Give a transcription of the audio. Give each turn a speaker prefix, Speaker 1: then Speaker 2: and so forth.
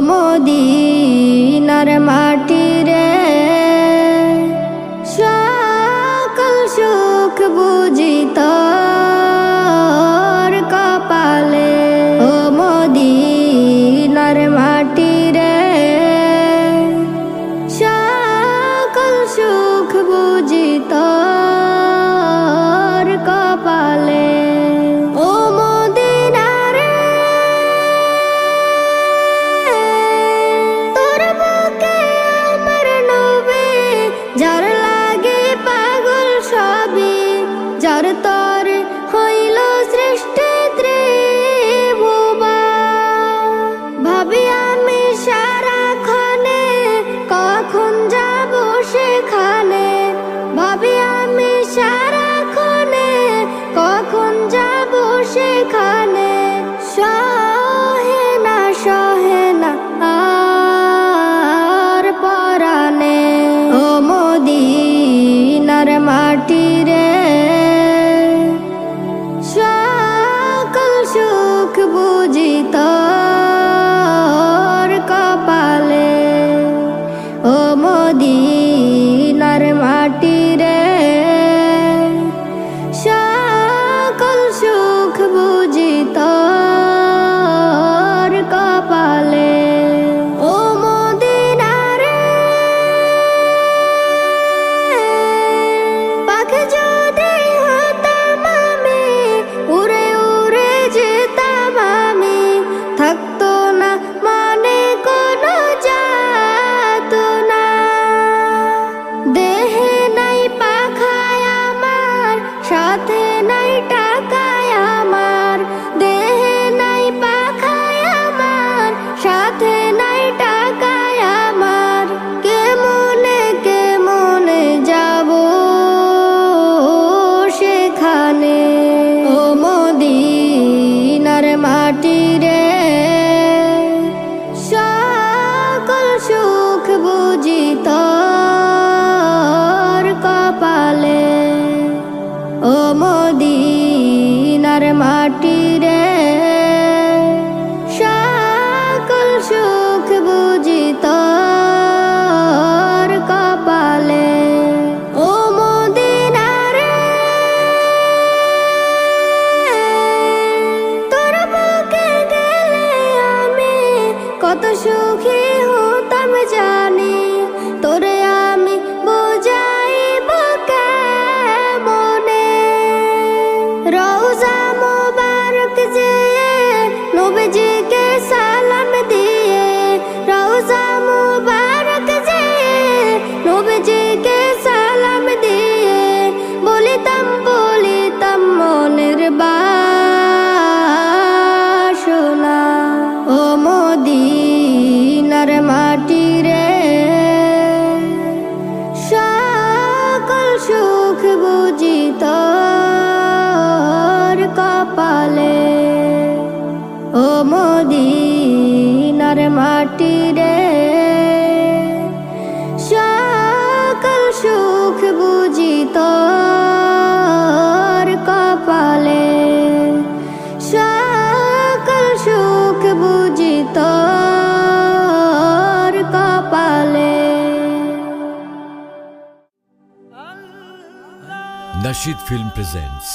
Speaker 1: মদিনার মাটি রে সকল সুখ বুঝি তোর কপালে। ও মদিনার মাটি রে সকল সুখ বুঝি তোর কপালে। ও মদিনা রে তোর বুকে আমার নবী যার লাগে পাগল সবই, যার তোর হইল সৃষ্টি ত্রিভুবন। ভাবি আমি সারাক্ষণে কখন যাব সেখানে, ভাবি আমি সারাক্ষণে কখন যাব সেখানে। সহে না আর পরাণে। ও মদিনার মাটি রে সকল সুখ বুঝি তোর কপালে। ও মদিনার মাটি রে সকল সুখ বুঝি তোর কপালে। ও মদিনা রে পাখি যদি হতাম আমি, উড়ে উড়ে যেতাম আমি, থাকতো না মনে কোনো যাতনা। দেহে নাই পাখায় আমার, সাথে নাই টাকায় আমার, দেহে নাই পাখায় আমার, সাথে নাই টাকায় আমার। কেমনে যাব সেখানে। ও মদিনার মাটি রে সকল সুখ বুঝি তোর কপালে। ও মদিনার মাটি রে সকল সুখ বুঝি তোর কপালে। ও মদিনা রে তোর বুকে গেলে আমি কত সুখী হতাম জানি, তোরে আমি বুঝাইব কেমনে। রওজা মুবারক যেয়ে নবীজিকে সালাম দিয়ে, রওজা মুবারক যেয়ে নবীজিকে সালাম দিয়ে, বলিতাম মনের বাসনা। ও মদিনার মাটি রে সকল সুখ বুঝি তোর কপালে। ও মদিনার মাটি রে সকল সুখ বুঝি তোর কপালে। সকল সুখ বুঝি তোর কপালে।
Speaker 2: Nasheed Film presents